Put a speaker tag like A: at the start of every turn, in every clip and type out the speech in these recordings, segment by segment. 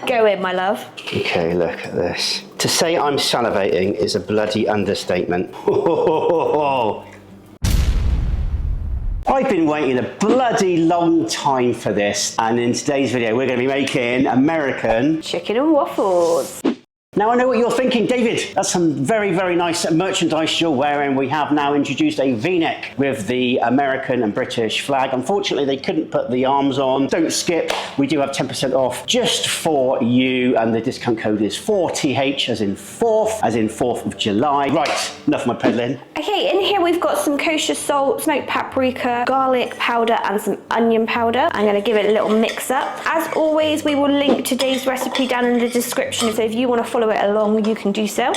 A: Go in, my love.
B: Okay, look at this. To say I'm salivating is a bloody understatement. I've been waiting a bloody long time for this, and in today's video we're going to be making American
A: chicken and waffles.
B: Now I know what you're thinking, David, that's some very, very nice merchandise you're wearing. We have now introduced a V-neck with the American and British flag. Unfortunately, they couldn't put the arms on. Don't skip, we do have 10% off just for you, and the discount code is 4TH, as in 4th of July. Right, enough of my peddling.
A: Okay, in here we've got some kosher salt, smoked paprika, garlic powder, and some onion powder. I'm gonna give it a little mix up. As always, we will link today's recipe down in the description, so if you wanna follow it along, you can do so.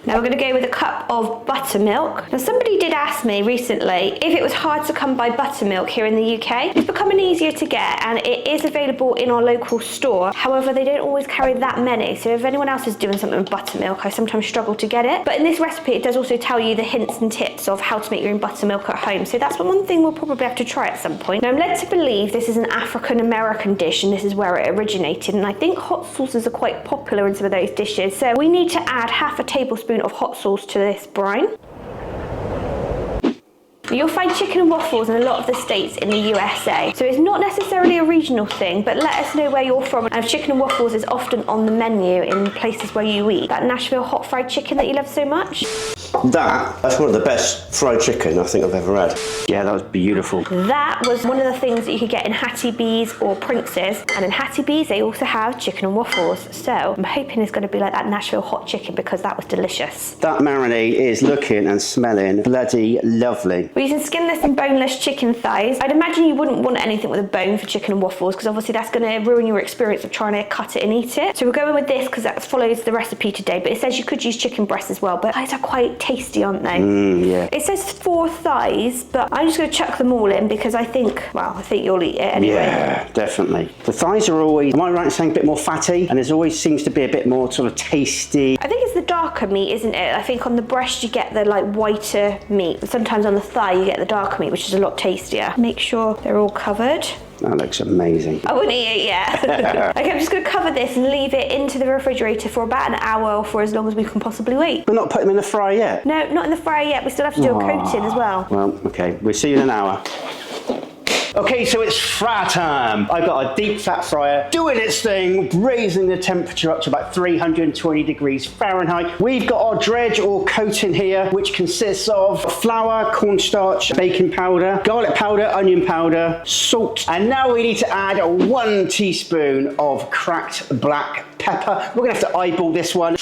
A: Now we're going to go with a cup of buttermilk. Now somebody did ask me recently if it was hard to come by buttermilk here in the UK. It's becoming easier to get and it is available in our local store. However, they don't always carry that many. So if anyone else is doing something with buttermilk, I sometimes struggle to get it. But in this recipe, it does also tell you the hints and tips of how to make your own buttermilk at home. So that's one thing we'll probably have to try at some point. Now I'm led to believe this is an African American dish and this is where it originated. And I think hot sauces are quite popular in some of those dishes. So we need to add half a tablespoon of hot sauce to this brine. You'll find chicken and waffles in a lot of the states in the USA. So it's not necessarily a regional thing, but let us know where you're from. And if chicken and waffles is often on the menu in places where you eat. That Nashville hot fried chicken that you love so much.
B: That's one of the best fried chicken I think I've ever had. Yeah, that was beautiful.
A: That was one of the things that you could get in Hattie B's or Prince's. And in Hattie B's, they also have chicken and waffles. So I'm hoping it's going to be like that Nashville hot chicken because that was delicious.
B: That marinade is looking and smelling bloody lovely.
A: We're using skinless and boneless chicken thighs. I'd imagine you wouldn't want anything with a bone for chicken and waffles because obviously that's going to ruin your experience of trying to cut it and eat it. So we're going with this because that follows the recipe today, but it says you could use chicken breasts as well, but thighs are quite tasty, aren't they?
B: Yeah.
A: It says 4 thighs, but I'm just going to chuck them all in because I think you'll eat it anyway.
B: Yeah, definitely. The thighs are always, am I right in saying, a bit more fatty? And there's always seems to be a bit more sort of tasty.
A: I think it's the darker meat, isn't it? I think on the breast you get the like whiter meat. Sometimes on the thigh you get the darker meat, which is a lot tastier. Make sure they're all covered.
B: That looks amazing.
A: I wouldn't eat it yet. Okay, I'm just going to cover this and leave it into the refrigerator for about an hour or for as long as we can possibly wait.
B: We're not putting them in the fryer yet?
A: No, not in the fryer yet. We still have to do a coating as well.
B: Well, okay. We'll see you in an hour. Okay, so it's fryer time. I've got a deep fat fryer doing its thing, raising the temperature up to about 320 degrees Fahrenheit. We've got our dredge or coating here, which consists of flour, cornstarch, baking powder, garlic powder, onion powder, salt, and now we need to add 1 teaspoon of cracked black pepper. We're gonna have to eyeball this one.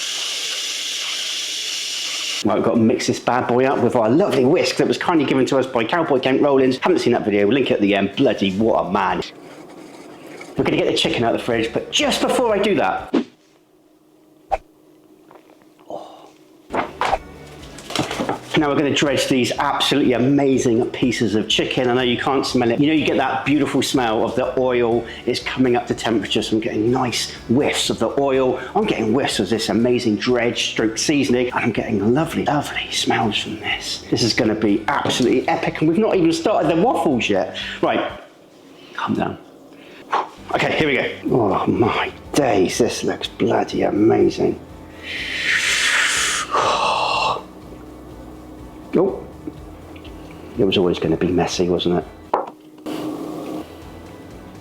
B: Right, we've got to mix this bad boy up with our lovely whisk that was kindly given to us by Cowboy Kent Rollins. Haven't seen that video, we'll link it at the end. Bloody what a man. We're going to get the chicken out of the fridge, but just before I do that, now we're going to dredge these absolutely amazing pieces of chicken. I know you can't smell it. You know, you get that beautiful smell of the oil is coming up to temperature, so I'm getting nice whiffs of the oil. I'm getting whiffs of this amazing dredge stroke seasoning, and I'm getting lovely, lovely smells from this. This is going to be absolutely epic, and we've not even started the waffles yet. Right, calm down. Okay, here we go. Oh my days, this looks bloody amazing. Oh, it was always going to be messy, wasn't it?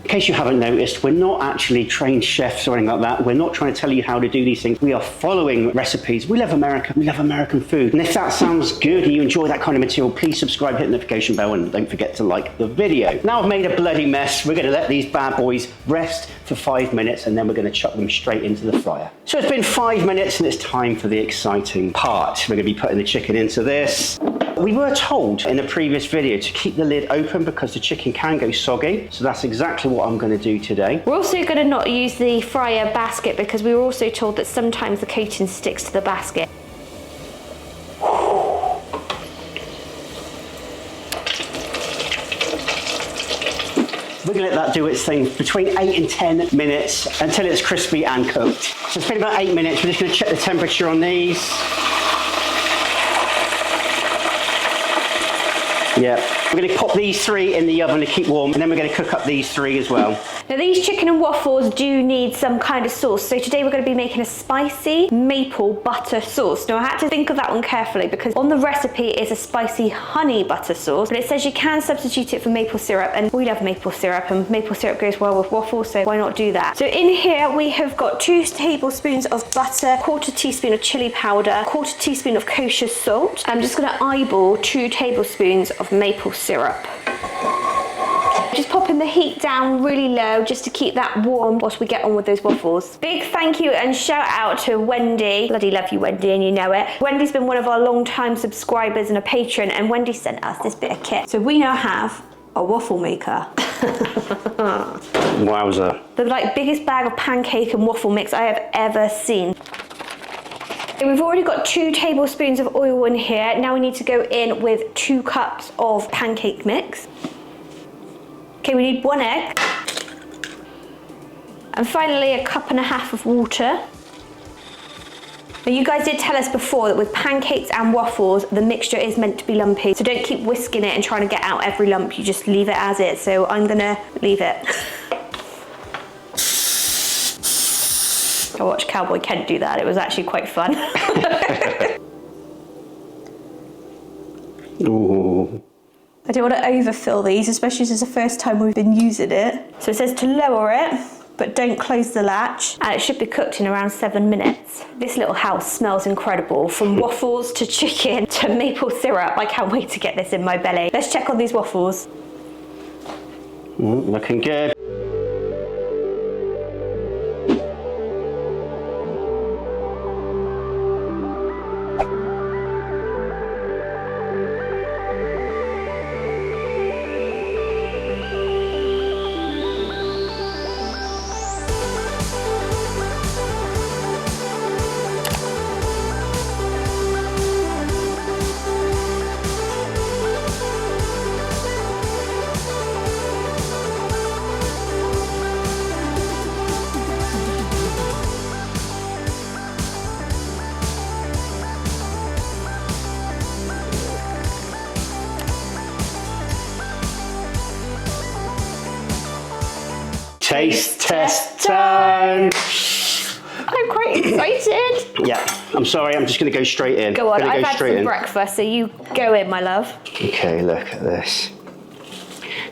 B: In case you haven't noticed, we're not actually trained chefs or anything like that. We're not trying to tell you how to do these things. We are following recipes. We love America. We love American food. And if that sounds good and you enjoy that kind of material, please subscribe, hit the notification bell, and don't forget to like the video. Now I've made a bloody mess. We're going to let these bad boys rest for 5 minutes, and then we're going to chuck them straight into the fryer. So it's been 5 minutes and it's time for the exciting part. We're going to be putting the chicken into this. We were told in a previous video to keep the lid open because the chicken can go soggy. So that's exactly what I'm going to do today.
A: We're also going to not use the fryer basket because we were also told that sometimes the coating sticks to the basket.
B: We're going to let that do its thing between 8 and 10 minutes until it's crispy and cooked. So it's been about 8 minutes. We're just going to check the temperature on these. Yep. We're going to pop these 3 in the oven to keep warm, and then we're going to cook up these 3 as well.
A: Now these chicken and waffles do need some kind of sauce. So today we're going to be making a spicy maple butter sauce. Now I had to think of that one carefully because on the recipe it's a spicy honey butter sauce, but it says you can substitute it for maple syrup, and we love maple syrup, and maple syrup goes well with waffles, so why not do that? So in here we have got 2 tablespoons of butter, 1/4 teaspoon of chili powder, 1/4 teaspoon of kosher salt. I'm just going to eyeball 2 tablespoons of maple syrup. Just popping the heat down really low just to keep that warm whilst we get on with those waffles. Big thank you and shout out to Wendy. Bloody love you, Wendy, and you know it. Wendy's been one of our long-time subscribers and a patron, and Wendy sent us this bit of kit. So we now have a waffle maker.
B: Wowza.
A: The biggest bag of pancake and waffle mix I have ever seen. Okay, we've already got 2 tablespoons of oil in here. Now we need to go in with 2 cups of pancake mix. Okay, we need 1 egg. And finally, 1.5 cups of water. Now you guys did tell us before that with pancakes and waffles, the mixture is meant to be lumpy. So don't keep whisking it and trying to get out every lump. You just leave it as is. So I'm gonna leave it. I watched Cowboy Kent do that. It was actually quite fun.
B: Ooh.
A: I don't want to overfill these, especially as it's the first time we've been using it. So it says to lower it, but don't close the latch. And it should be cooked in around 7 minutes. This little house smells incredible. From waffles to chicken to maple syrup. I can't wait to get this in my belly. Let's check on these waffles.
B: Looking good. Taste test time!
A: I'm quite excited.
B: Yeah, I'm sorry, I'm just going to go straight in.
A: Go on,
B: Gonna
A: I've
B: go
A: had
B: straight
A: some
B: in.
A: breakfast, so you go in, my love.
B: Okay, look at this.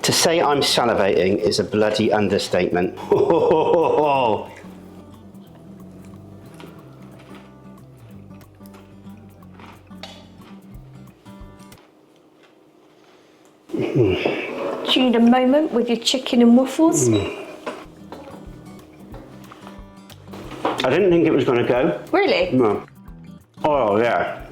B: To say I'm salivating is a bloody understatement.
A: Do you need a moment with your chicken and waffles?
B: I didn't think it was going to go.
A: Really?
B: No. Oh, yeah.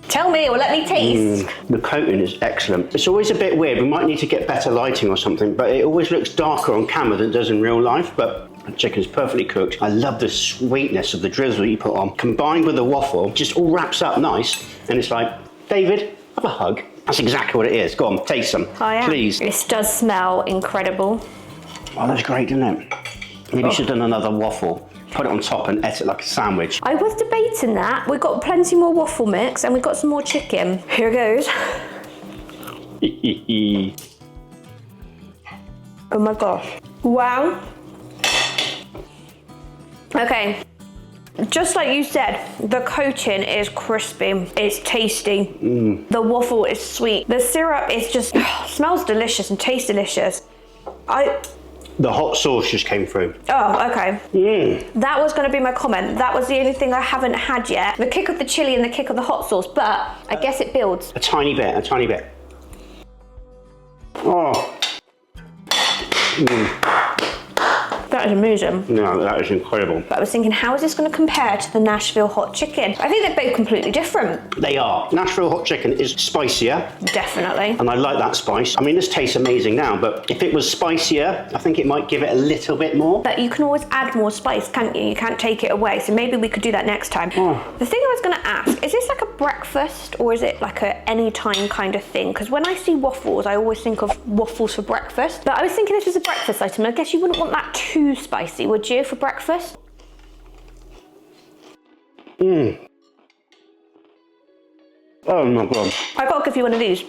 A: Tell me or let me taste.
B: The coating is excellent. It's always a bit weird. We might need to get better lighting or something, but it always looks darker on camera than it does in real life. But the chicken's perfectly cooked. I love the sweetness of the drizzle you put on, combined with the waffle, just all wraps up nice. And it's like, David, have a hug. That's exactly what it is. Go on, taste some, please.
A: This does smell incredible.
B: Oh, that's great, isn't it? Maybe you should have done another waffle. Put it on top and eat it like a sandwich.
A: I was debating that. We've got plenty more waffle mix and we've got some more chicken. Here goes. Oh my gosh. Wow. Okay. Just like you said, the coating is crispy. It's tasty. The waffle is sweet. The syrup is just, smells delicious and tastes delicious.
B: The hot sauce just came through.
A: Oh, okay. That was going to be my comment. That was the only thing I haven't had yet. The kick of the chili and the kick of the hot sauce, but I guess it builds.
B: A tiny bit, a tiny bit. Oh.
A: That is amazing.
B: No, that is incredible.
A: But I was thinking, how is this going to compare to the Nashville hot chicken? I think they're both completely different.
B: They are. Nashville hot chicken is spicier.
A: Definitely.
B: And I like that spice. I mean, this tastes amazing now, but if it was spicier, I think it might give it a little bit more.
A: But you can always add more spice, can't you? You can't take it away. So maybe we could do that next time. The thing I was going to ask, is this like a breakfast or is it like a anytime kind of thing? Because when I see waffles, I always think of waffles for breakfast. But I was thinking this was a breakfast item. I guess you wouldn't want that too spicy, would you, for breakfast?
B: Oh my God.
A: I gotta give you one of these.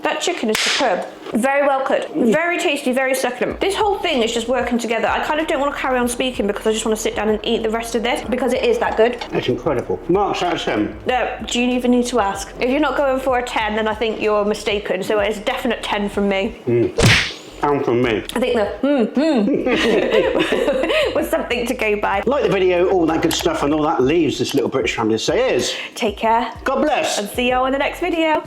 A: That chicken is superb. Very well cooked, very tasty, very succulent. This whole thing is just working together. I kind of don't want to carry on speaking because I just want to sit down and eat the rest of this because it is that good.
B: It's incredible. Marks out of 10.
A: No, do you even need to ask? If you're not going for a 10, then I think you're mistaken. So it's a definite 10 from me.
B: And from me.
A: I think the was something to go by.
B: Like the video, all that good stuff, and all that leaves this little British family to say is...
A: Take care.
B: God bless.
A: And see you all in the next video.